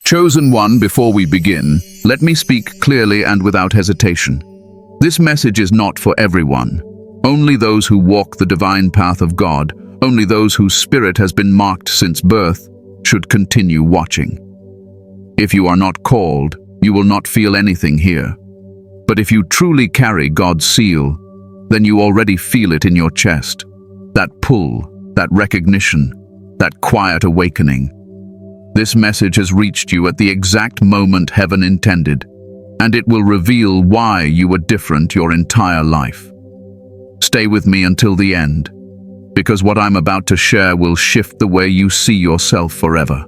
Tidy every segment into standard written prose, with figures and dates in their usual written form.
Chosen one, before we begin, let me speak clearly and without hesitation. This message is not for everyone. Only those who walk the divine path of God, only those whose spirit has been marked since birth, should continue watching. If you are not called, you will not feel anything here. But if you truly carry God's seal, then you already feel it in your chest. That pull, that recognition, that quiet awakening. This message has reached you at the exact moment heaven intended, and it will reveal why you were different your entire life. Stay with me until the end, because what I'm about to share will shift the way you see yourself forever.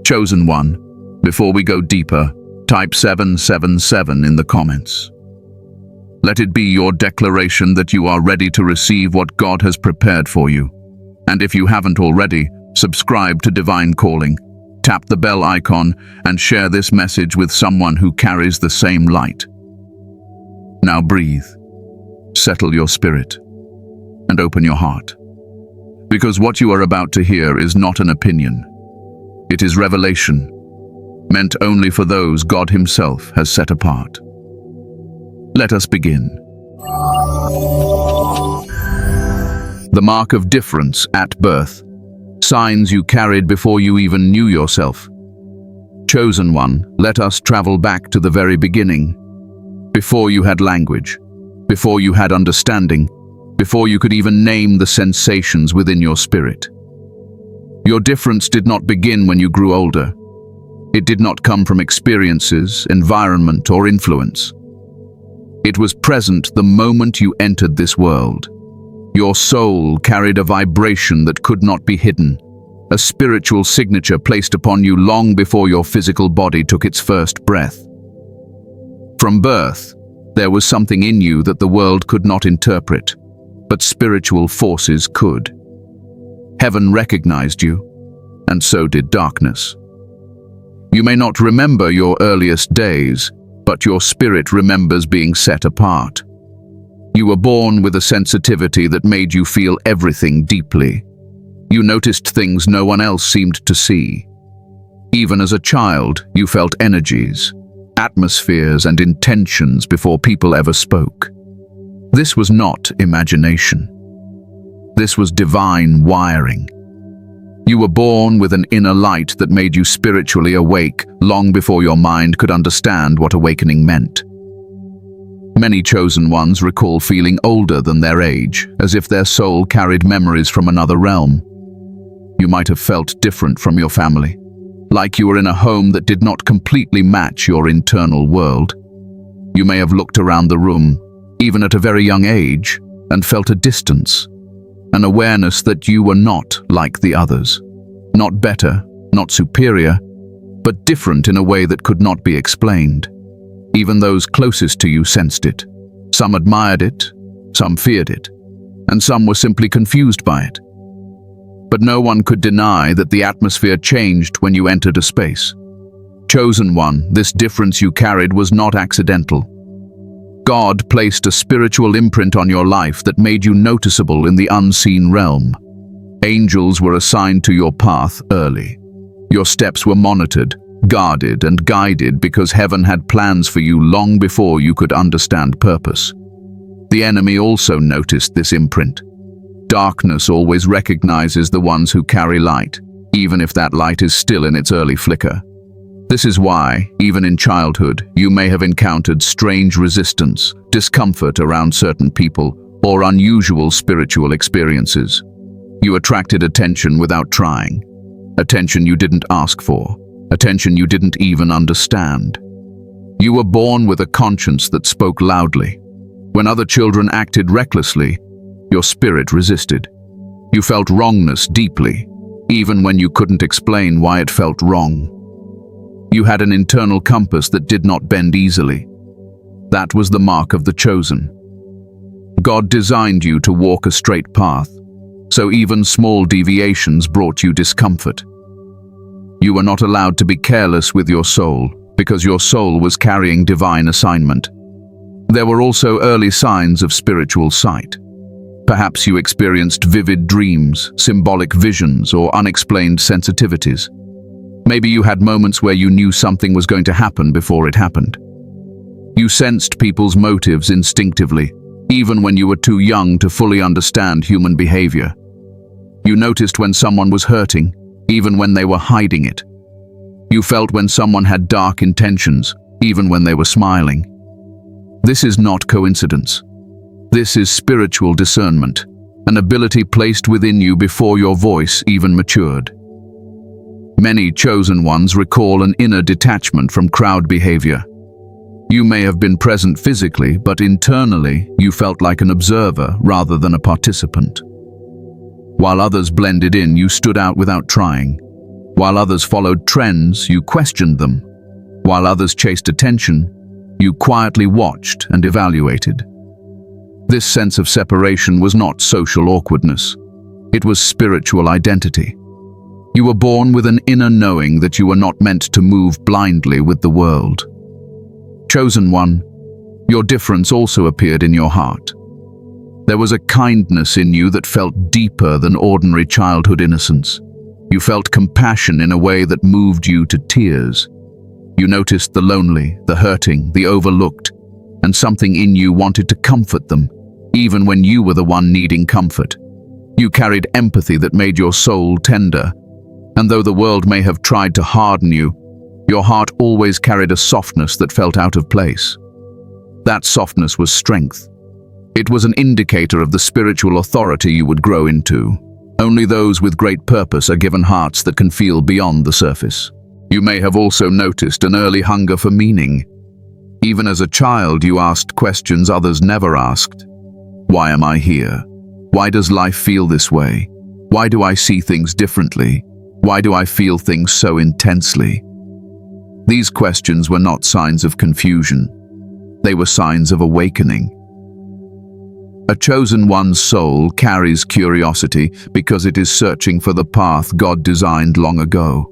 Chosen one, before we go deeper, type 777 in the comments. Let it be your declaration that you are ready to receive what God has prepared for you. And if you haven't already, subscribe to Divine Calling, tap the bell icon, and share this message with someone who carries the same light. Now breathe, settle your spirit, and open your heart. Because what you are about to hear is not an opinion. It is revelation, meant only for those God Himself has set apart. Let us begin. The mark of difference at birth. Signs you carried before you even knew yourself. Chosen one, let us travel back to the very beginning. Before you had language, before you had understanding, before you could even name the sensations within your spirit. Your difference did not begin when you grew older. It did not come from experiences, environment, or influence. It was present the moment you entered this world. Your soul carried a vibration that could not be hidden, a spiritual signature placed upon you long before your physical body took its first breath. From birth, there was something in you that the world could not interpret, but spiritual forces could. Heaven recognized you, and so did darkness. You may not remember your earliest days, but your spirit remembers being set apart. You were born with a sensitivity that made you feel everything deeply. You noticed things no one else seemed to see. Even as a child, you felt energies, atmospheres, and intentions before people ever spoke. This was not imagination. This was divine wiring. You were born with an inner light that made you spiritually awake long before your mind could understand what awakening meant. Many chosen ones recall feeling older than their age, as if their soul carried memories from another realm. You might have felt different from your family, like you were in a home that did not completely match your internal world. You may have looked around the room, even at a very young age, and felt a distance, an awareness that you were not like the others. Not better, not superior, but different in a way that could not be explained. Even those closest to you sensed it. Some admired it, some feared it, and some were simply confused by it. But no one could deny that the atmosphere changed when you entered a space. Chosen one, this difference you carried was not accidental. God placed a spiritual imprint on your life that made you noticeable in the unseen realm. Angels were assigned to your path early. Your steps were monitored, guarded, and guided because heaven had plans for you long before you could understand purpose. The enemy also noticed this imprint. Darkness always recognizes the ones who carry light, even if that light is still in its early flicker. This is why, even in childhood, you may have encountered strange resistance, discomfort around certain people, or unusual spiritual experiences. You attracted attention without trying. Attention you didn't ask for. Attention you didn't even understand. You were born with a conscience that spoke loudly. When other children acted recklessly, your spirit resisted. You felt wrongness deeply, even when you couldn't explain why it felt wrong. You had an internal compass that did not bend easily. That was the mark of the chosen. God designed you to walk a straight path, so even small deviations brought you discomfort. You were not allowed to be careless with your soul, because your soul was carrying divine assignment. There were also early signs of spiritual sight. Perhaps you experienced vivid dreams, symbolic visions, or unexplained sensitivities. Maybe you had moments where you knew something was going to happen before it happened. You sensed people's motives instinctively, even when you were too young to fully understand human behavior. You noticed when someone was hurting, even when they were hiding it. You felt when someone had dark intentions, even when they were smiling. This is not coincidence. This is spiritual discernment, an ability placed within you before your voice even matured. Many chosen ones recall an inner detachment from crowd behavior. You may have been present physically, but internally you felt like an observer rather than a participant. While others blended in, you stood out without trying. While others followed trends, you questioned them. While others chased attention, you quietly watched and evaluated. This sense of separation was not social awkwardness. It was spiritual identity. You were born with an inner knowing that you were not meant to move blindly with the world. Chosen one, your difference also appeared in your heart. There was a kindness in you that felt deeper than ordinary childhood innocence. You felt compassion in a way that moved you to tears. You noticed the lonely, the hurting, the overlooked, and something in you wanted to comfort them, even when you were the one needing comfort. You carried empathy that made your soul tender, and though the world may have tried to harden you, your heart always carried a softness that felt out of place. That softness was strength. It was an indicator of the spiritual authority you would grow into. Only those with great purpose are given hearts that can feel beyond the surface. You may have also noticed an early hunger for meaning. Even as a child, you asked questions others never asked. Why am I here? Why does life feel this way? Why do I see things differently? Why do I feel things so intensely? These questions were not signs of confusion. They were signs of awakening. A chosen one's soul carries curiosity because it is searching for the path God designed long ago.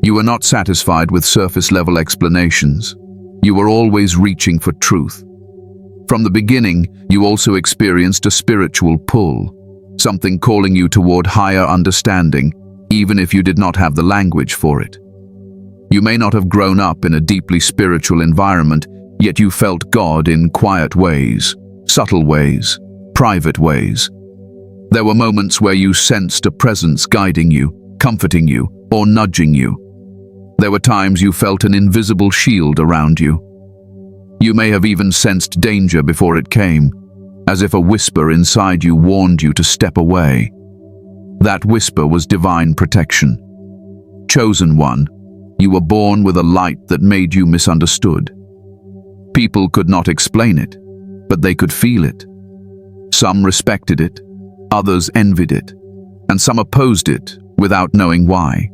You were not satisfied with surface-level explanations. You were always reaching for truth. From the beginning, you also experienced a spiritual pull, something calling you toward higher understanding, even if you did not have the language for it. You may not have grown up in a deeply spiritual environment, yet you felt God in quiet ways, subtle ways, private ways. There were moments where you sensed a presence guiding you, comforting you, or nudging you. There were times you felt an invisible shield around you. You may have even sensed danger before it came, as if a whisper inside you warned you to step away. That whisper was divine protection. Chosen one, you were born with a light that made you misunderstood. People could not explain it, but they could feel it. Some respected it, others envied it, and some opposed it without knowing why.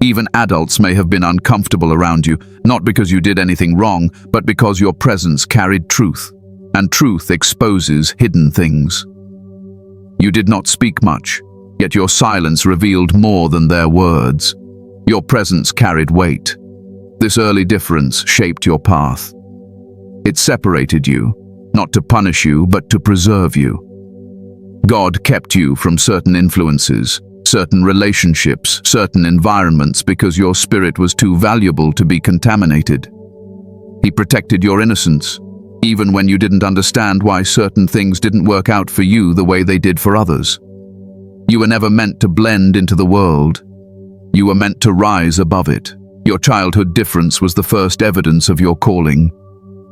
Even adults may have been uncomfortable around you, not because you did anything wrong, but because your presence carried truth, and truth exposes hidden things. You did not speak much, yet your silence revealed more than their words. Your presence carried weight. This early difference shaped your path. It separated you, not to punish you, but to preserve you. God kept you from certain influences, certain relationships, certain environments because your spirit was too valuable to be contaminated. He protected your innocence, even when you didn't understand why certain things didn't work out for you the way they did for others. You were never meant to blend into the world. You were meant to rise above it. Your childhood difference was the first evidence of your calling.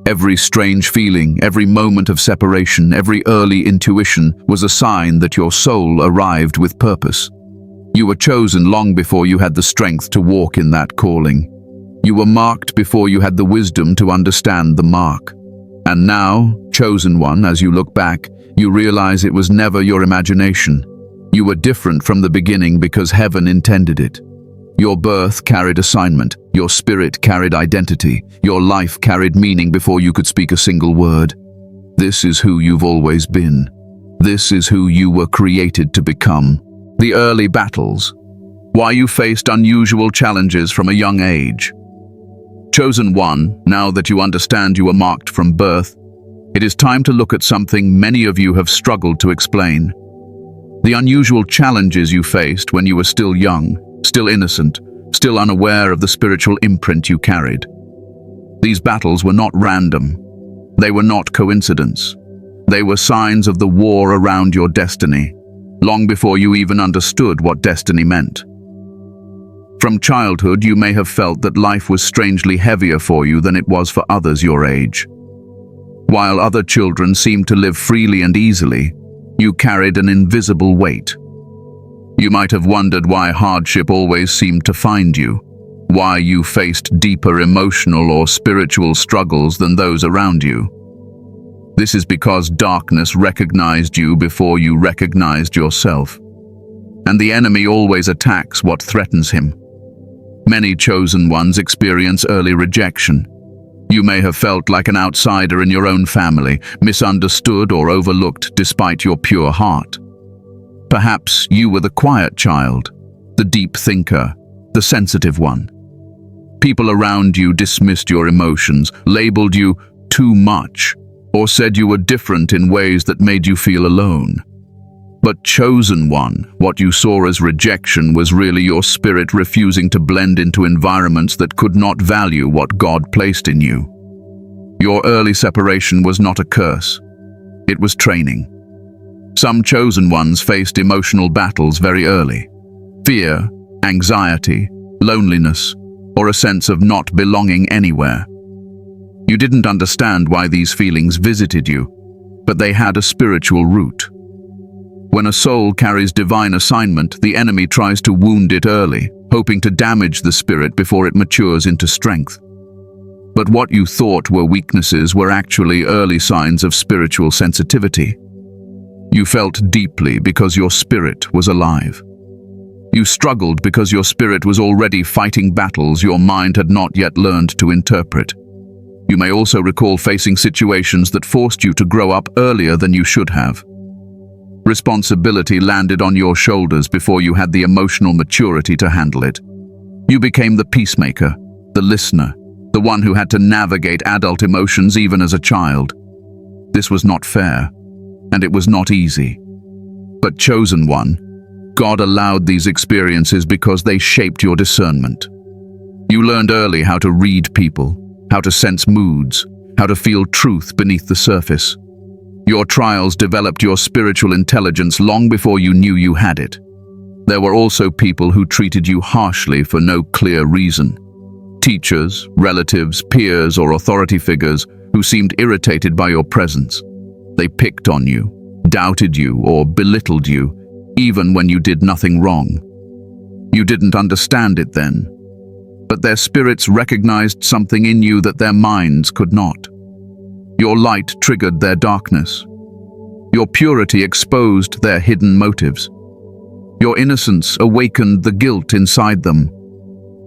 Every strange feeling, every moment of separation, every early intuition was a sign that your soul arrived with purpose. You were chosen long before you had the strength to walk in that calling. You were marked before you had the wisdom to understand the mark. And now, chosen one, as you look back, you realize it was never your imagination. You were different from the beginning because heaven intended it. Your birth carried assignment, your spirit carried identity, your life carried meaning before you could speak a single word. This is who you've always been. This is who you were created to become. The early battles. Why you faced unusual challenges from a young age. Chosen one, now that you understand you were marked from birth, it is time to look at something many of you have struggled to explain. The unusual challenges you faced when you were still young, still innocent, still unaware of the spiritual imprint you carried. These battles were not random. They were not coincidence. They were signs of the war around your destiny, long before you even understood what destiny meant. From childhood, you may have felt that life was strangely heavier for you than it was for others your age. While other children seemed to live freely and easily, you carried an invisible weight. You might have wondered why hardship always seemed to find you, why you faced deeper emotional or spiritual struggles than those around you. This is because darkness recognized you before you recognized yourself. And the enemy always attacks what threatens him. Many chosen ones experience early rejection. You may have felt like an outsider in your own family, misunderstood or overlooked despite your pure heart. Perhaps you were the quiet child, the deep thinker, the sensitive one. People around you dismissed your emotions, labeled you too much, or said you were different in ways that made you feel alone. But chosen one, what you saw as rejection was really your spirit refusing to blend into environments that could not value what God placed in you. Your early separation was not a curse. It was training. Some chosen ones faced emotional battles very early. Fear, anxiety, loneliness, or a sense of not belonging anywhere. You didn't understand why these feelings visited you, but they had a spiritual root. When a soul carries divine assignment, the enemy tries to wound it early, hoping to damage the spirit before it matures into strength. But what you thought were weaknesses were actually early signs of spiritual sensitivity. You felt deeply because your spirit was alive. You struggled because your spirit was already fighting battles your mind had not yet learned to interpret. You may also recall facing situations that forced you to grow up earlier than you should have. Responsibility landed on your shoulders before you had the emotional maturity to handle it. You became the peacemaker, the listener, the one who had to navigate adult emotions even as a child. This was not fair, and it was not easy. But chosen one, God allowed these experiences because they shaped your discernment. You learned early how to read people, how to sense moods, how to feel truth beneath the surface. Your trials developed your spiritual intelligence long before you knew you had it. There were also people who treated you harshly for no clear reason. Teachers, relatives, peers, or authority figures who seemed irritated by your presence. They picked on you, doubted you, or belittled you, even when you did nothing wrong. You didn't understand it then, but their spirits recognized something in you that their minds could not. Your light triggered their darkness. Your purity exposed their hidden motives. Your innocence awakened the guilt inside them.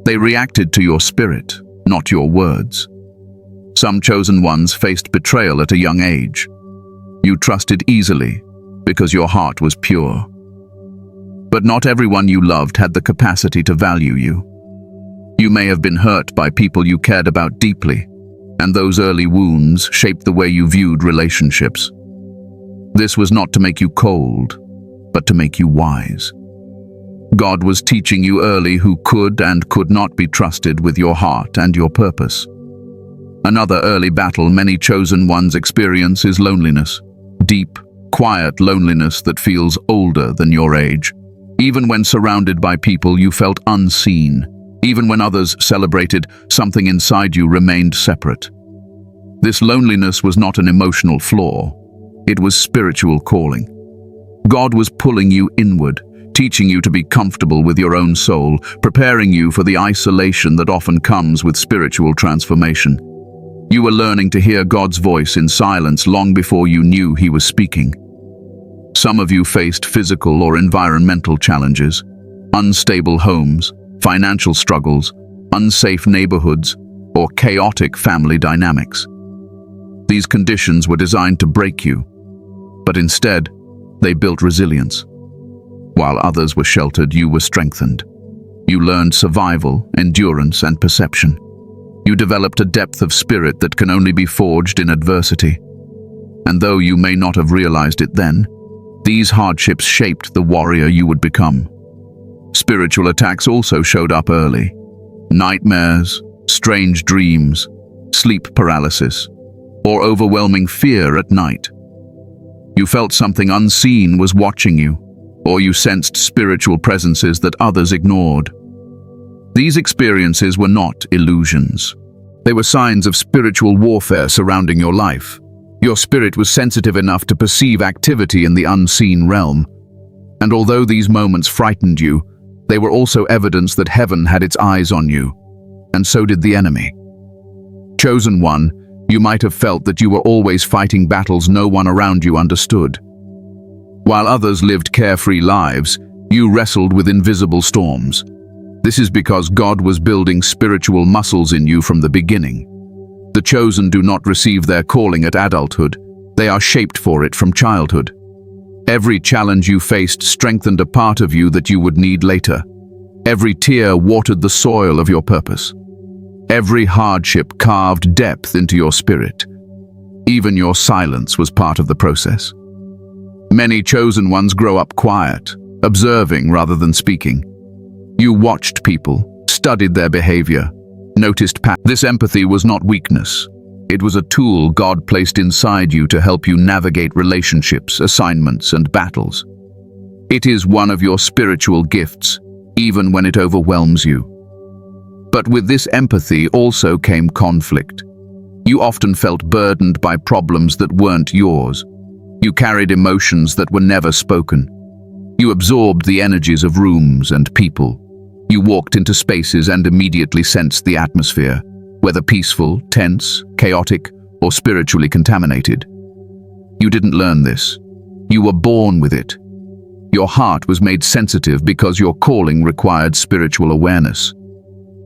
They reacted to your spirit, not your words. Some chosen ones faced betrayal at a young age. You trusted easily because your heart was pure. But not everyone you loved had the capacity to value you. You may have been hurt by people you cared about deeply, and those early wounds shaped the way you viewed relationships. This was not to make you cold, but to make you wise. God was teaching you early who could and could not be trusted with your heart and your purpose. Another early battle many chosen ones experience is loneliness. Deep, quiet loneliness that feels older than your age. Even when surrounded by people, you felt unseen. Even when others celebrated, something inside you remained separate. This loneliness was not an emotional flaw. It was spiritual calling. God was pulling you inward, teaching you to be comfortable with your own soul, preparing you for the isolation that often comes with spiritual transformation. You were learning to hear God's voice in silence long before you knew He was speaking. Some of you faced physical or environmental challenges, unstable homes, financial struggles, unsafe neighborhoods, or chaotic family dynamics. These conditions were designed to break you, but instead, they built resilience. While others were sheltered, you were strengthened. You learned survival, endurance, and perception. You developed a depth of spirit that can only be forged in adversity. And though you may not have realized it then, these hardships shaped the warrior you would become. Spiritual attacks also showed up early. Nightmares, strange dreams, sleep paralysis, or overwhelming fear at night. You felt something unseen was watching you, or you sensed spiritual presences that others ignored. These experiences were not illusions. They were signs of spiritual warfare surrounding your life. Your spirit was sensitive enough to perceive activity in the unseen realm. And although these moments frightened you, they were also evidence that heaven had its eyes on you, and so did the enemy. Chosen one, you might have felt that you were always fighting battles no one around you understood. While others lived carefree lives, you wrestled with invisible storms. This is because God was building spiritual muscles in you from the beginning. The chosen do not receive their calling at adulthood. They are shaped for it from childhood. Every challenge you faced strengthened a part of you that you would need later. Every tear watered the soil of your purpose. Every hardship carved depth into your spirit. Even your silence was part of the process. Many chosen ones grow up quiet, observing rather than speaking. You watched people, studied their behavior, noticed patterns. This empathy was not weakness. It was a tool God placed inside you to help you navigate relationships, assignments, and battles. It is one of your spiritual gifts, even when it overwhelms you. But with this empathy also came conflict. You often felt burdened by problems that weren't yours. You carried emotions that were never spoken. You absorbed the energies of rooms and people. You walked into spaces and immediately sensed the atmosphere, whether peaceful, tense, chaotic, or spiritually contaminated. You didn't learn this. You were born with it. Your heart was made sensitive because your calling required spiritual awareness.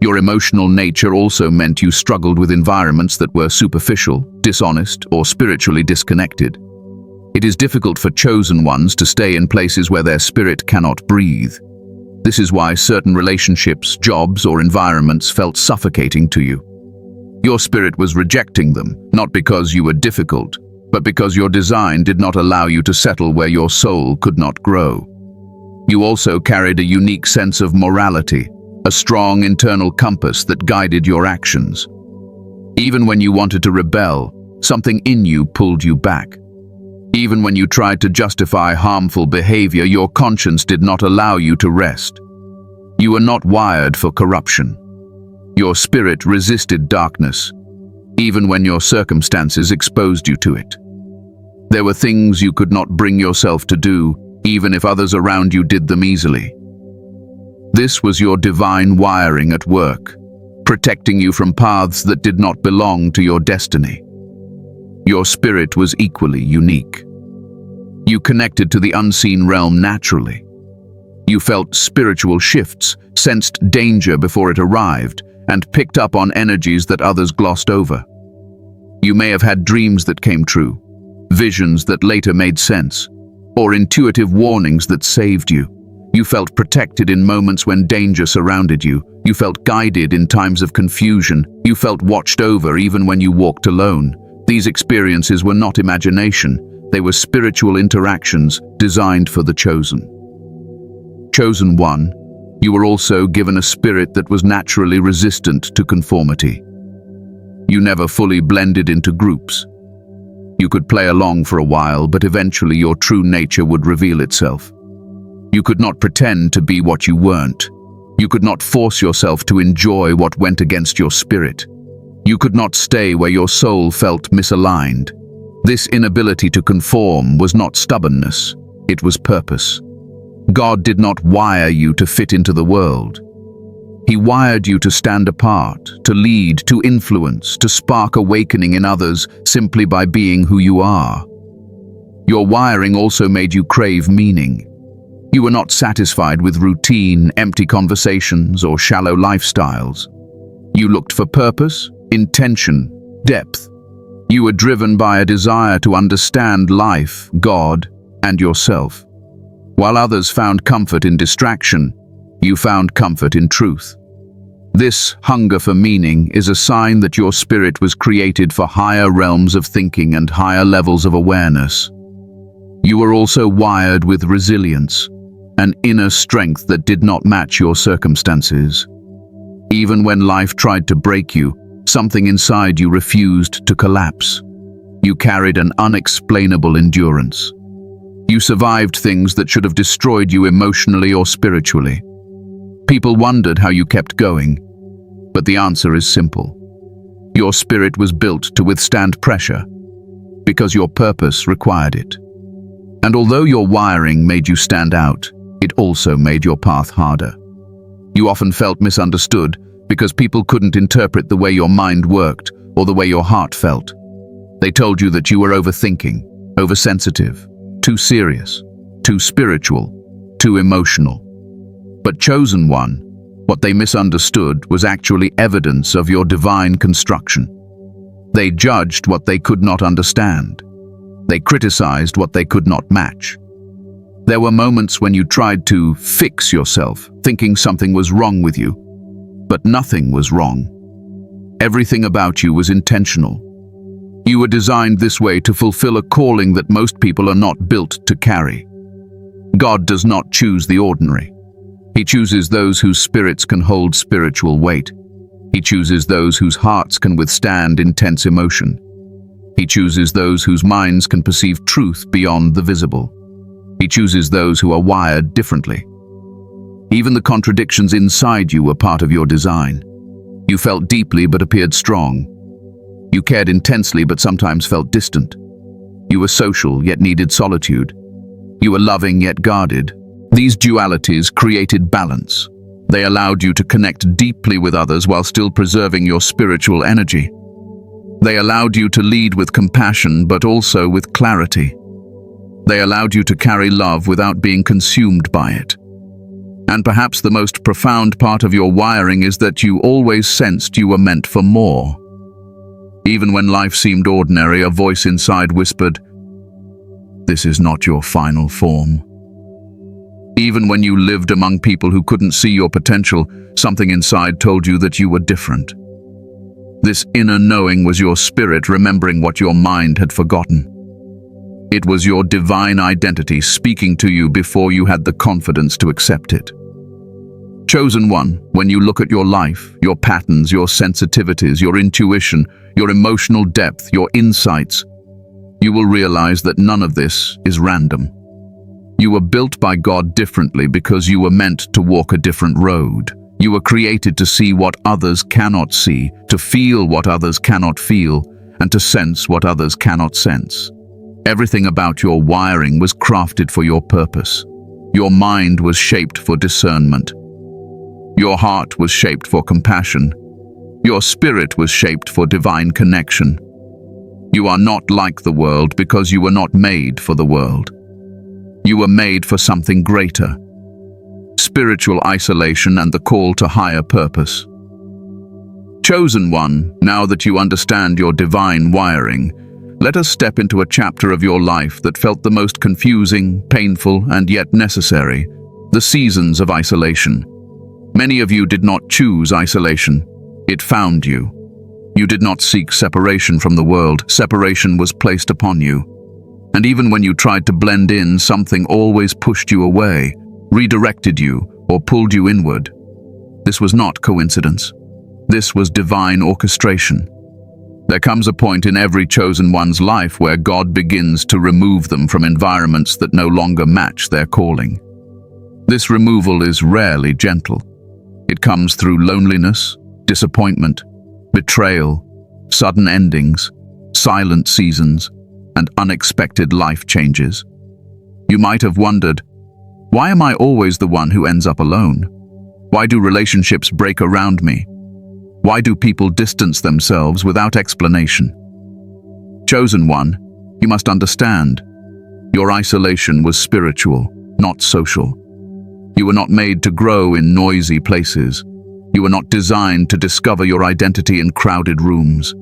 Your emotional nature also meant you struggled with environments that were superficial, dishonest, or spiritually disconnected. It is difficult for chosen ones to stay in places where their spirit cannot breathe. This is why certain relationships, jobs, or environments felt suffocating to you. Your spirit was rejecting them, not because you were difficult, but because your design did not allow you to settle where your soul could not grow. You also carried a unique sense of morality, a strong internal compass that guided your actions. Even when you wanted to rebel, something in you pulled you back. Even when you tried to justify harmful behavior, your conscience did not allow you to rest. You were not wired for corruption. Your spirit resisted darkness, even when your circumstances exposed you to it. There were things you could not bring yourself to do, even if others around you did them easily. This was your divine wiring at work, protecting you from paths that did not belong to your destiny. Your spirit was equally unique. You connected to the unseen realm naturally. You felt spiritual shifts, sensed danger before it arrived, and picked up on energies that others glossed over. You may have had dreams that came true, visions that later made sense, or intuitive warnings that saved you. You felt protected in moments when danger surrounded you. You felt guided in times of confusion. You felt watched over even when you walked alone. These experiences were not imagination. They were spiritual interactions designed for the chosen. Chosen one, you were also given a spirit that was naturally resistant to conformity. You never fully blended into groups. You could play along for a while, but eventually your true nature would reveal itself. You could not pretend to be what you weren't. You could not force yourself to enjoy what went against your spirit. You could not stay where your soul felt misaligned. This inability to conform was not stubbornness, it was purpose. God did not wire you to fit into the world. He wired you to stand apart, to lead, to influence, to spark awakening in others simply by being who you are. Your wiring also made you crave meaning. You were not satisfied with routine, empty conversations, or shallow lifestyles. You looked for purpose, intention, depth. You were driven by a desire to understand life, God, and yourself. While others found comfort in distraction, you found comfort in truth. This hunger for meaning is a sign that your spirit was created for higher realms of thinking and higher levels of awareness. You were also wired with resilience. an inner strength that did not match your circumstances. Even when life tried to break you, something inside you refused to collapse. You carried an unexplainable endurance. You survived things that should have destroyed you emotionally or spiritually. People wondered how you kept going, but the answer is simple. Your spirit was built to withstand pressure because your purpose required it. And although your wiring made you stand out, it also made your path harder. You often felt misunderstood because people couldn't interpret the way your mind worked or the way your heart felt. They told you that you were overthinking, oversensitive, too serious, too spiritual, too emotional. But chosen one, what they misunderstood was actually evidence of your divine construction. They judged what they could not understand. They criticized what they could not match. There were moments when you tried to fix yourself, thinking something was wrong with you. But nothing was wrong. Everything about you was intentional. You were designed this way to fulfill a calling that most people are not built to carry. God does not choose the ordinary. He chooses those whose spirits can hold spiritual weight. He chooses those whose hearts can withstand intense emotion. He chooses those whose minds can perceive truth beyond the visible. He chooses those who are wired differently. Even the contradictions inside you were part of your design. You felt deeply but appeared strong. You cared intensely but sometimes felt distant. You were social yet needed solitude. You were loving yet guarded. These dualities created balance. They allowed you to connect deeply with others while still preserving your spiritual energy. They allowed you to lead with compassion but also with clarity. They allowed you to carry love without being consumed by it. And perhaps the most profound part of your wiring is that you always sensed you were meant for more. Even when life seemed ordinary, a voice inside whispered, "This is not your final form." Even when you lived among people who couldn't see your potential, something inside told you that you were different. This inner knowing was your spirit remembering what your mind had forgotten. It was your divine identity speaking to you before you had the confidence to accept it. Chosen one, when you look at your life, your patterns, your sensitivities, your intuition, your emotional depth, your insights, you will realize that none of this is random. You were built by God differently because you were meant to walk a different road. You were created to see what others cannot see, to feel what others cannot feel, and to sense what others cannot sense. Everything about your wiring was crafted for your purpose. Your mind was shaped for discernment. Your heart was shaped for compassion. Your spirit was shaped for divine connection. You are not like the world because you were not made for the world. You were made for something greater. Spiritual isolation and the call to higher purpose. Chosen one, now that you understand your divine wiring, let us step into a chapter of your life that felt the most confusing, painful, and yet necessary, the seasons of isolation. Many of you did not choose isolation. It found you. You did not seek separation from the world. Separation was placed upon you. And even when you tried to blend in, something always pushed you away, redirected you, or pulled you inward. This was not coincidence. This was divine orchestration. There comes a point in every chosen one's life where God begins to remove them from environments that no longer match their calling. This removal is rarely gentle. It comes through loneliness, disappointment, betrayal, sudden endings, silent seasons, and unexpected life changes. You might have wondered, why am I always the one who ends up alone? Why do relationships break around me? Why do people distance themselves without explanation? Chosen one, you must understand, your isolation was spiritual, not social. You were not made to grow in noisy places. You were not designed to discover your identity in crowded rooms.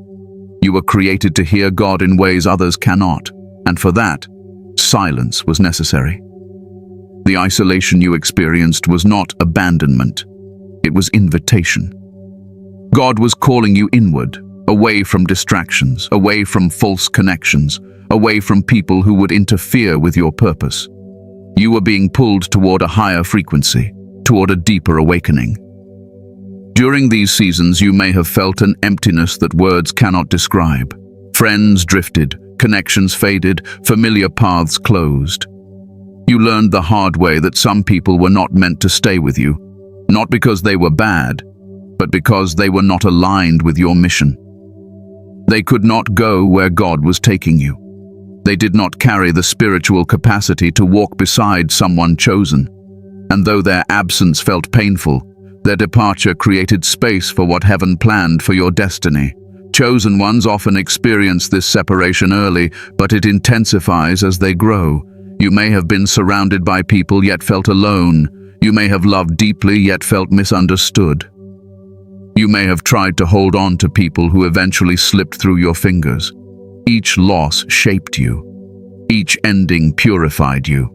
You were created to hear God in ways others cannot, and for that, silence was necessary. The isolation you experienced was not abandonment. It was invitation. God was calling you inward, away from distractions, away from false connections, away from people who would interfere with your purpose. You were being pulled toward a higher frequency, toward a deeper awakening. During these seasons, you may have felt an emptiness that words cannot describe. Friends drifted, connections faded, familiar paths closed. You learned the hard way that some people were not meant to stay with you, not because they were bad, but because they were not aligned with your mission. They could not go where God was taking you. They did not carry the spiritual capacity to walk beside someone chosen. And though their absence felt painful, their departure created space for what heaven planned for your destiny. Chosen ones often experience this separation early, but it intensifies as they grow. You may have been surrounded by people yet felt alone. You may have loved deeply yet felt misunderstood. You may have tried to hold on to people who eventually slipped through your fingers. Each loss shaped you. Each ending purified you.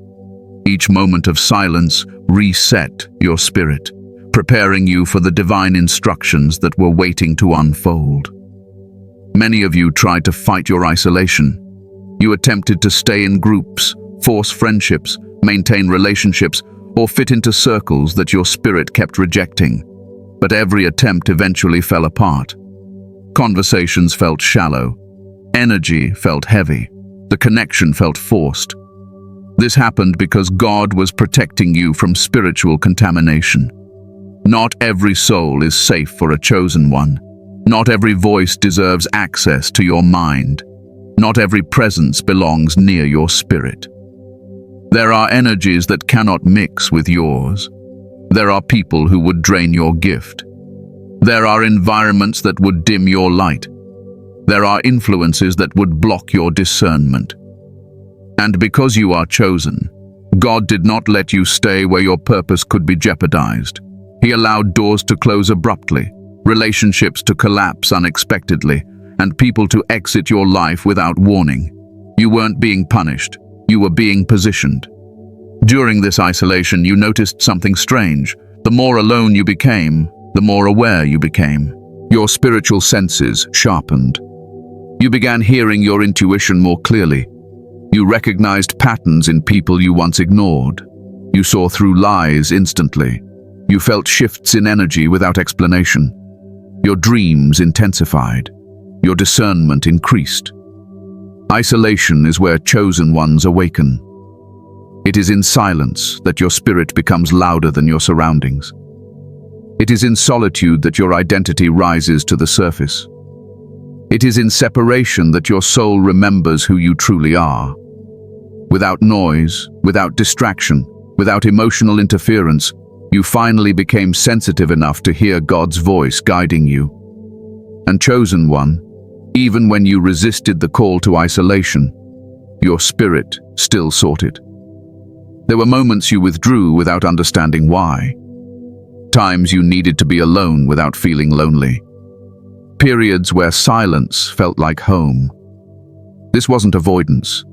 Each moment of silence reset your spirit, preparing you for the divine instructions that were waiting to unfold. Many of you tried to fight your isolation. You attempted to stay in groups, force friendships, maintain relationships, or fit into circles that your spirit kept rejecting. But every attempt eventually fell apart. Conversations felt shallow. Energy felt heavy. The connection felt forced. This happened because God was protecting you from spiritual contamination. Not every soul is safe for a chosen one. Not every voice deserves access to your mind. Not every presence belongs near your spirit. There are energies that cannot mix with yours. There are people who would drain your gift. There are environments that would dim your light. There are influences that would block your discernment. And because you are chosen, God did not let you stay where your purpose could be jeopardized. He allowed doors to close abruptly, relationships to collapse unexpectedly, and people to exit your life without warning. You weren't being punished, you were being positioned. During this isolation, you noticed something strange. The more alone you became, the more aware you became. Your spiritual senses sharpened. You began hearing your intuition more clearly. You recognized patterns in people you once ignored. You saw through lies instantly. You felt shifts in energy without explanation. Your dreams intensified. Your discernment increased. Isolation is where chosen ones awaken. It is in silence that your spirit becomes louder than your surroundings. It is in solitude that your identity rises to the surface. It is in separation that your soul remembers who you truly are. Without noise, without distraction, without emotional interference, you finally became sensitive enough to hear God's voice guiding you. And chosen one, even when you resisted the call to isolation, your spirit still sought it. There were moments you withdrew without understanding why. Times you needed to be alone without feeling lonely. Periods where silence felt like home. This wasn't avoidance.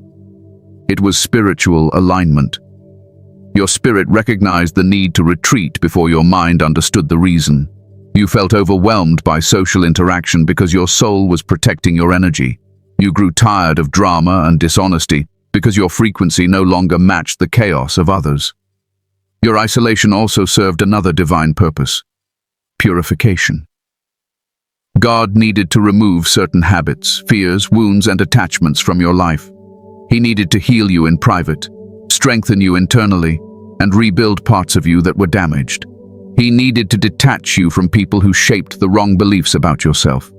It was spiritual alignment. Your spirit recognized the need to retreat before your mind understood the reason. You felt overwhelmed by social interaction because your soul was protecting your energy. You grew tired of drama and dishonesty because your frequency no longer matched the chaos of others. Your isolation also served another divine purpose: purification. God needed to remove certain habits, fears, wounds, and attachments from your life. He needed to heal you in private, strengthen you internally, and rebuild parts of you that were damaged. He needed to detach you from people who shaped the wrong beliefs about yourself.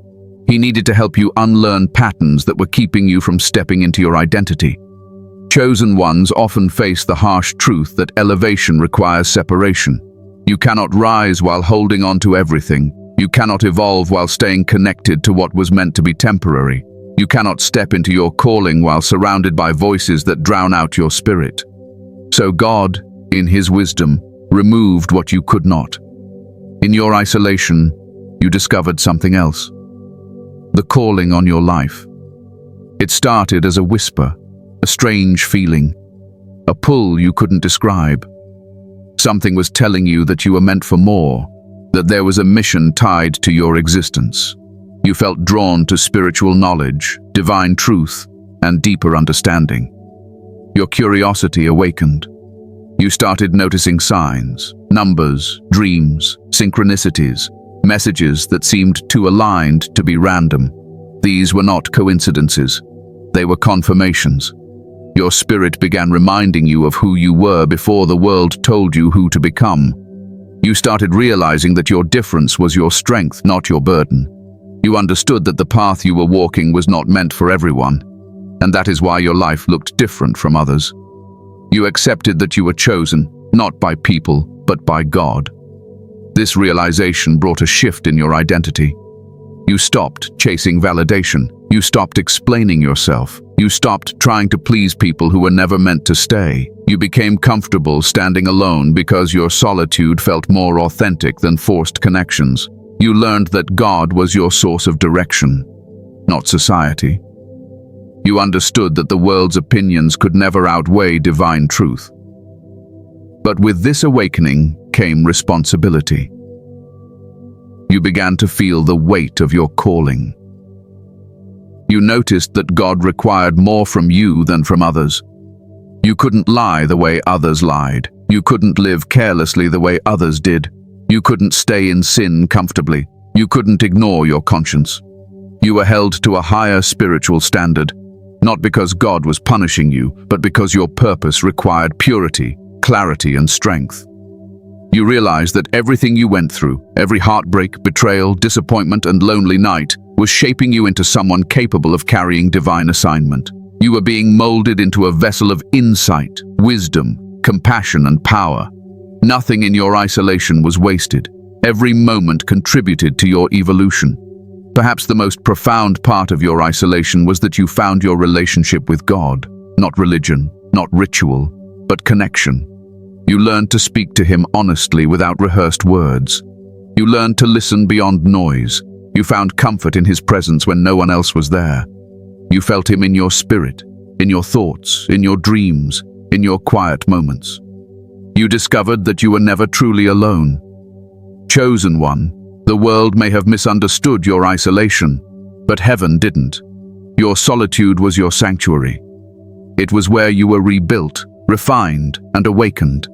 He needed to help you unlearn patterns that were keeping you from stepping into your identity. Chosen ones often face the harsh truth that elevation requires separation. You cannot rise while holding on to everything. You cannot evolve while staying connected to what was meant to be temporary. You cannot step into your calling while surrounded by voices that drown out your spirit. So God, in His wisdom, removed what you could not. In your isolation, you discovered something else: the calling on your life. It started as a whisper, a strange feeling, a pull you couldn't describe. Something was telling you that you were meant for more, that there was a mission tied to your existence. You felt drawn to spiritual knowledge, divine truth, and deeper understanding. Your curiosity awakened. You started noticing signs, numbers, dreams, synchronicities, messages that seemed too aligned to be random. These were not coincidences. They were confirmations. Your spirit began reminding you of who you were before the world told you who to become. You started realizing that your difference was your strength, not your burden. You understood that the path you were walking was not meant for everyone, and that is why your life looked different from others. You accepted that you were chosen, not by people, but by God. This realization brought a shift in your identity. You stopped chasing validation. You stopped explaining yourself. You stopped trying to please people who were never meant to stay. You became comfortable standing alone because your solitude felt more authentic than forced connections. You learned that God was your source of direction, not society. You understood that the world's opinions could never outweigh divine truth. But with this awakening came responsibility. You began to feel the weight of your calling. You noticed that God required more from you than from others. You couldn't lie the way others lied. You couldn't live carelessly the way others did. You couldn't stay in sin comfortably. You couldn't ignore your conscience. You were held to a higher spiritual standard, not because God was punishing you, but because your purpose required purity, clarity, and strength. You realized that everything you went through, every heartbreak, betrayal, disappointment, and lonely night, was shaping you into someone capable of carrying divine assignment. You were being molded into a vessel of insight, wisdom, compassion, and power. Nothing in your isolation was wasted. Every moment contributed to your evolution. Perhaps the most profound part of your isolation was that you found your relationship with God, not religion, not ritual, but connection. You learned to speak to Him honestly without rehearsed words. You learned to listen beyond noise. You found comfort in His presence when no one else was there. You felt Him in your spirit, in your thoughts, in your dreams, in your quiet moments. You discovered that you were never truly alone. Chosen one, the world may have misunderstood your isolation, but heaven didn't. Your solitude was your sanctuary. It was where you were rebuilt, refined, and awakened.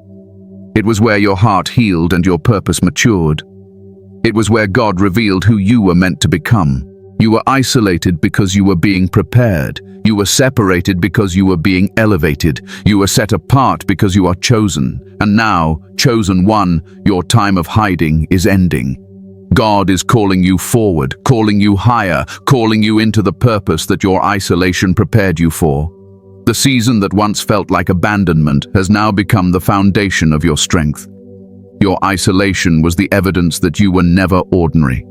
It was where your heart healed and your purpose matured. It was where God revealed who you were meant to become. You were isolated because you were being prepared. You were separated because you were being elevated. You were set apart because you are chosen. And now, chosen one, your time of hiding is ending. God is calling you forward, calling you higher, calling you into the purpose that your isolation prepared you for. The season that once felt like abandonment has now become the foundation of your strength. Your isolation was the evidence that you were never ordinary.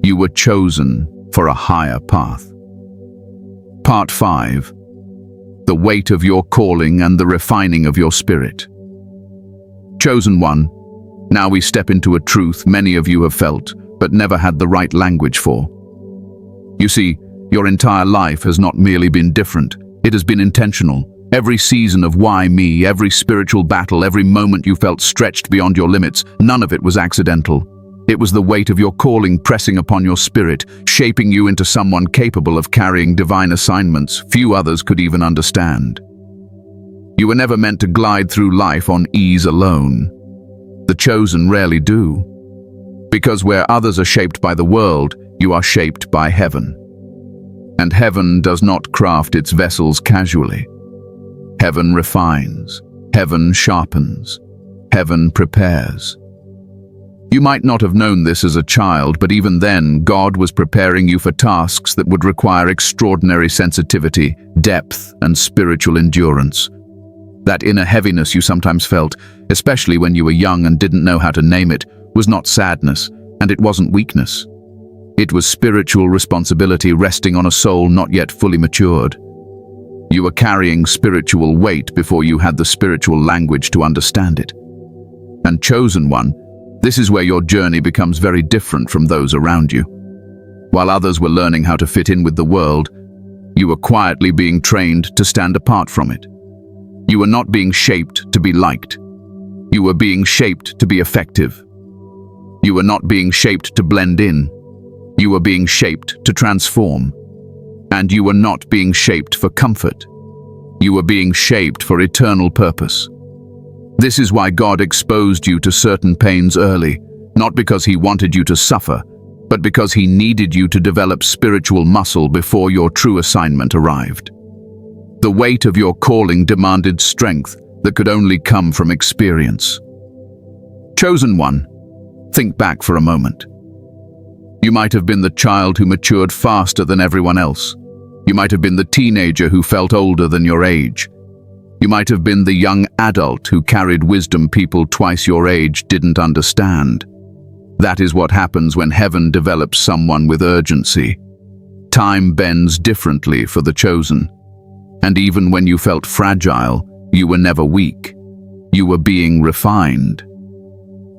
You were chosen for a higher path. Part 5. The weight of your calling and the refining of your spirit. Chosen one, now we step into a truth many of you have felt, but never had the right language for. You see, your entire life has not merely been different, it has been intentional. Every season of why me, every spiritual battle, every moment you felt stretched beyond your limits, none of it was accidental. It was the weight of your calling pressing upon your spirit, shaping you into someone capable of carrying divine assignments few others could even understand. You were never meant to glide through life on ease alone. The chosen rarely do. Because where others are shaped by the world, you are shaped by heaven. And heaven does not craft its vessels casually. Heaven refines, heaven sharpens, heaven prepares. You might not have known this as a child, but even then, God was preparing you for tasks that would require extraordinary sensitivity, depth, and spiritual endurance. That inner heaviness you sometimes felt, especially when you were young and didn't know how to name it, was not sadness, and it wasn't weakness. It was spiritual responsibility resting on a soul not yet fully matured. You were carrying spiritual weight before you had the spiritual language to understand it. And chosen one, this is where your journey becomes very different from those around you. While others were learning how to fit in with the world, you were quietly being trained to stand apart from it. You were not being shaped to be liked. You were being shaped to be effective. You were not being shaped to blend in. You were being shaped to transform. And you were not being shaped for comfort. You were being shaped for eternal purpose. This is why God exposed you to certain pains early, not because He wanted you to suffer, but because He needed you to develop spiritual muscle before your true assignment arrived. The weight of your calling demanded strength that could only come from experience. Chosen one, think back for a moment. You might have been the child who matured faster than everyone else. You might have been the teenager who felt older than your age. You might have been the young adult who carried wisdom people twice your age didn't understand. That is what happens when heaven develops someone with urgency. Time bends differently for the chosen. And even when you felt fragile, you were never weak. You were being refined.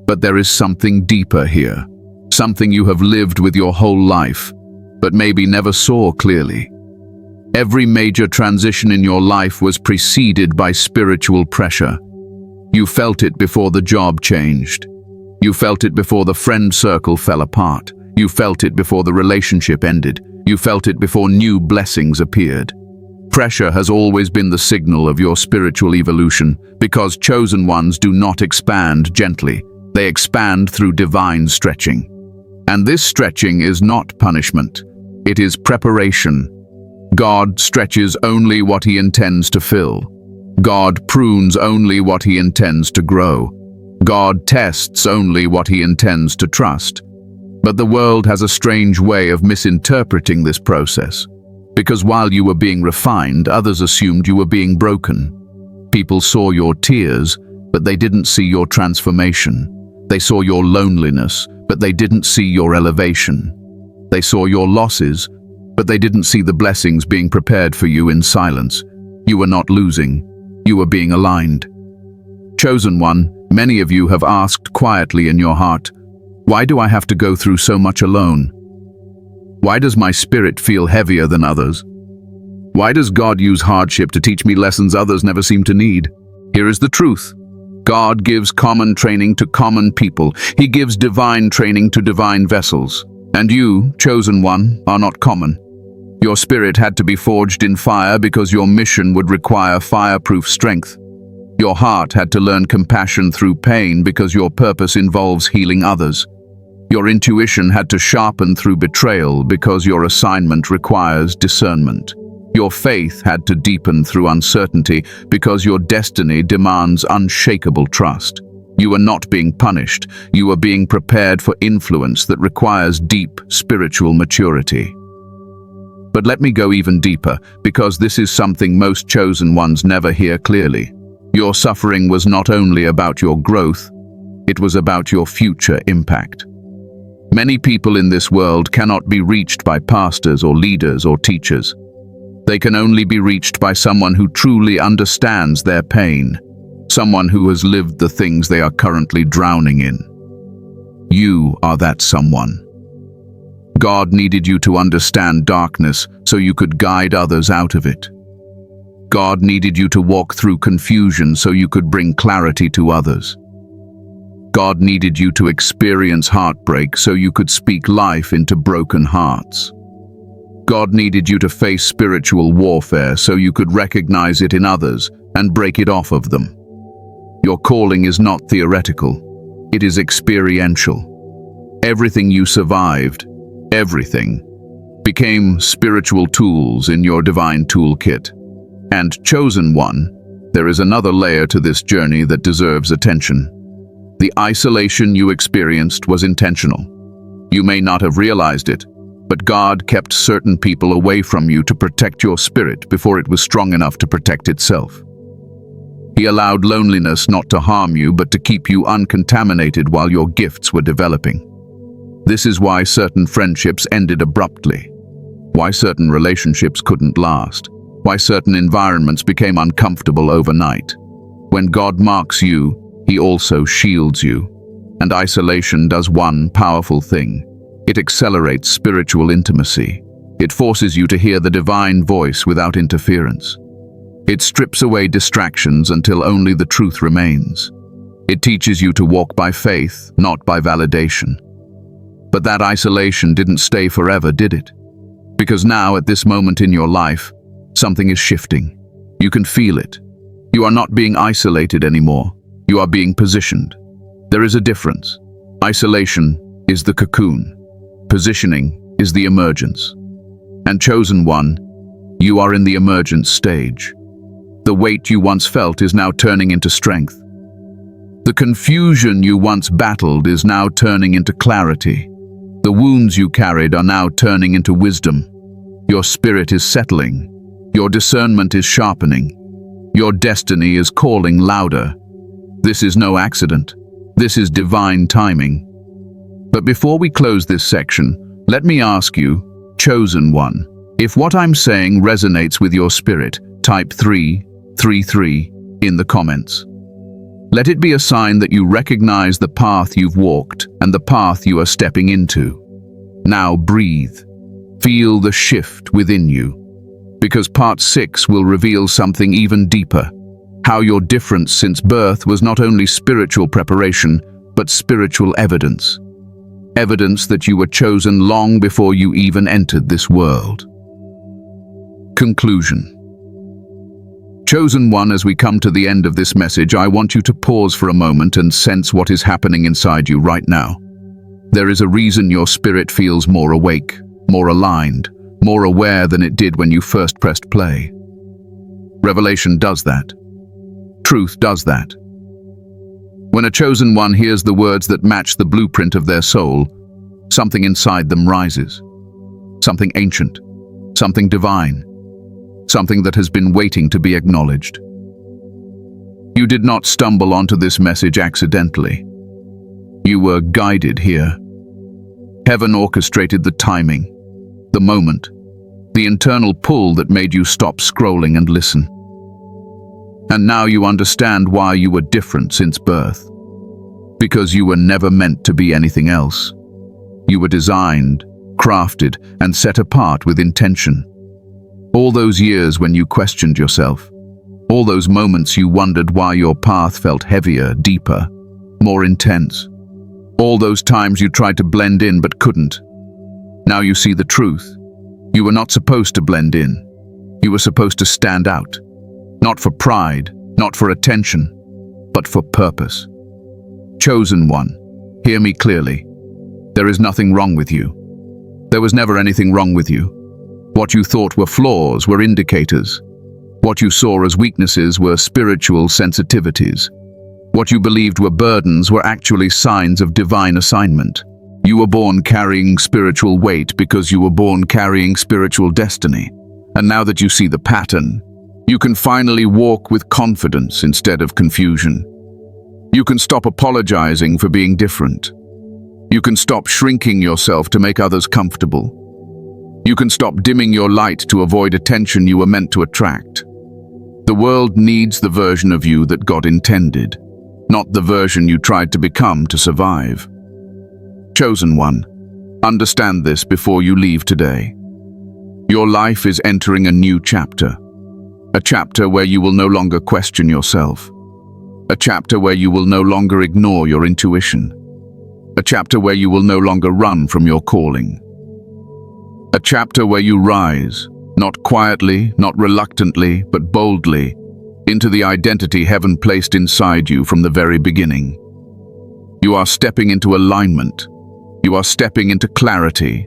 But there is something deeper here, something you have lived with your whole life, but maybe never saw clearly. Every major transition in your life was preceded by spiritual pressure. You felt it before the job changed. You felt it before the friend circle fell apart. You felt it before the relationship ended. You felt it before new blessings appeared. Pressure has always been the signal of your spiritual evolution, because chosen ones do not expand gently. They expand through divine stretching. And this stretching is not punishment. It is preparation. God stretches only what He intends to fill. God prunes only what He intends to grow. God tests only what He intends to trust. But the world has a strange way of misinterpreting this process. Because while you were being refined, others assumed you were being broken. People saw your tears, but they didn't see your transformation. They saw your loneliness, but they didn't see your elevation. They saw your losses, but they didn't see the blessings being prepared for you in silence. You were not losing. You were being aligned. Chosen one, many of you have asked quietly in your heart, why do I have to go through so much alone? Why does my spirit feel heavier than others? Why does God use hardship to teach me lessons others never seem to need? Here is the truth. God gives common training to common people. He gives divine training to divine vessels. And you, chosen one, are not common. Your spirit had to be forged in fire because your mission would require fireproof strength. Your heart had to learn compassion through pain because your purpose involves healing others. Your intuition had to sharpen through betrayal because your assignment requires discernment. Your faith had to deepen through uncertainty because your destiny demands unshakable trust. You are not being punished. You are being prepared for influence that requires deep spiritual maturity. But let me go even deeper, because this is something most chosen ones never hear clearly. Your suffering was not only about your growth, it was about your future impact. Many people in this world cannot be reached by pastors or leaders or teachers. They can only be reached by someone who truly understands their pain, someone who has lived the things they are currently drowning in. You are that someone. God needed you to understand darkness so you could guide others out of it. God needed you to walk through confusion so you could bring clarity to others. God needed you to experience heartbreak so you could speak life into broken hearts. God needed you to face spiritual warfare so you could recognize it in others and break it off of them. Your calling is not theoretical. It is experiential. Everything you survived, everything, became spiritual tools in your divine toolkit. And chosen one, there is another layer to this journey that deserves attention. The isolation you experienced was intentional. You may not have realized it, but God kept certain people away from you to protect your spirit before it was strong enough to protect itself. He allowed loneliness not to harm you, but to keep you uncontaminated while your gifts were developing. This is why certain friendships ended abruptly, why certain relationships couldn't last, why certain environments became uncomfortable overnight. When God marks you, He also shields you. And isolation does one powerful thing. It accelerates spiritual intimacy. It forces you to hear the divine voice without interference. It strips away distractions until only the truth remains. It teaches you to walk by faith, not by validation. But that isolation didn't stay forever, did it? Because now, at this moment in your life, something is shifting. You can feel it. You are not being isolated anymore. You are being positioned. There is a difference. Isolation is the cocoon. Positioning is the emergence. And chosen one, you are in the emergence stage. The weight you once felt is now turning into strength. The confusion you once battled is now turning into clarity. The wounds you carried are now turning into wisdom. Your spirit is settling. Your discernment is sharpening. Your destiny is calling louder. This is no accident. This is divine timing. But before we close this section, let me ask you, chosen one, if what I'm saying resonates with your spirit, type 333 in the comments. Let it be a sign that you recognize the path you've walked and the path you are stepping into. Now breathe. Feel the shift within you. Because part 6 will reveal something even deeper. How your difference since birth was not only spiritual preparation, but spiritual evidence. Evidence that you were chosen long before you even entered this world. Conclusion. Chosen one, as we come to the end of this message, I want you to pause for a moment and sense what is happening inside you right now. There is a reason your spirit feels more awake, more aligned, more aware than it did when you first pressed play. Revelation does that. Truth does that. When a chosen one hears the words that match the blueprint of their soul, something inside them rises. Something ancient, something divine, something that has been waiting to be acknowledged. You did not stumble onto this message accidentally. You were guided here. Heaven orchestrated the timing, the moment, the internal pull that made you stop scrolling and listen. And now you understand why you were different since birth. Because you were never meant to be anything else. You were designed, crafted, and set apart with intention. All those years when you questioned yourself, all those moments you wondered why your path felt heavier, deeper, more intense. All those times you tried to blend in but couldn't. Now you see the truth. You were not supposed to blend in. You were supposed to stand out. Not for pride, not for attention, but for purpose. Chosen one, hear me clearly. There is nothing wrong with you. There was never anything wrong with you. What you thought were flaws were indicators. What you saw as weaknesses were spiritual sensitivities. What you believed were burdens were actually signs of divine assignment. You were born carrying spiritual weight because you were born carrying spiritual destiny. And now that you see the pattern, you can finally walk with confidence instead of confusion. You can stop apologizing for being different. You can stop shrinking yourself to make others comfortable. You can stop dimming your light to avoid attention you were meant to attract. The world needs the version of you that God intended, not the version you tried to become to survive. Chosen one, understand this before you leave today. Your life is entering a new chapter. A chapter where you will no longer question yourself. A chapter where you will no longer ignore your intuition. A chapter where you will no longer run from your calling. A chapter where you rise, not quietly, not reluctantly, but boldly, into the identity heaven placed inside you from the very beginning. You are stepping into alignment. You are stepping into clarity.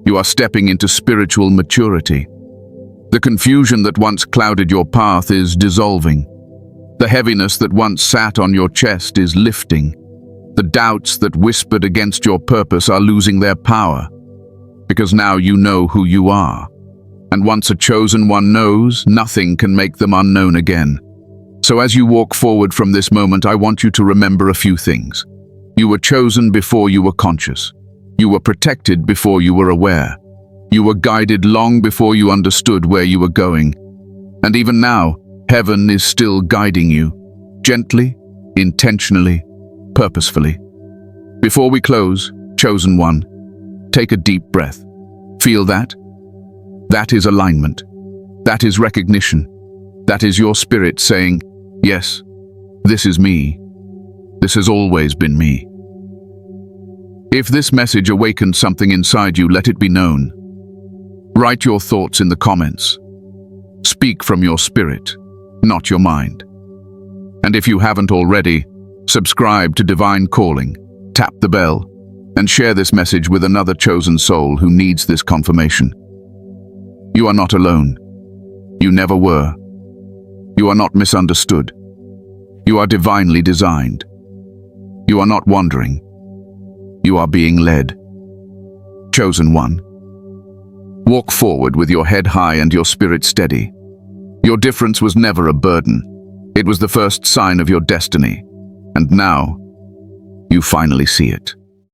You are stepping into spiritual maturity. The confusion that once clouded your path is dissolving. The heaviness that once sat on your chest is lifting. The doubts that whispered against your purpose are losing their power. Because now you know who you are. And once a chosen one knows, nothing can make them unknown again. So as you walk forward from this moment, I want you to remember a few things. You were chosen before you were conscious. You were protected before you were aware. You were guided long before you understood where you were going. And even now, heaven is still guiding you, gently, intentionally, purposefully. Before we close, chosen one, take a deep breath. Feel that? That is alignment. That is recognition. That is your spirit saying, yes, this is me. This has always been me. If this message awakened something inside you, let it be known. Write your thoughts in the comments. Speak from your spirit, not your mind. And if you haven't already, subscribe to Divine Calling, tap the bell, and share this message with another chosen soul who needs this confirmation. You are not alone. You never were. You are not misunderstood. You are divinely designed. You are not wandering. You are being led. Chosen one. Walk forward with your head high and your spirit steady. Your difference was never a burden. It was the first sign of your destiny. And now, you finally see it.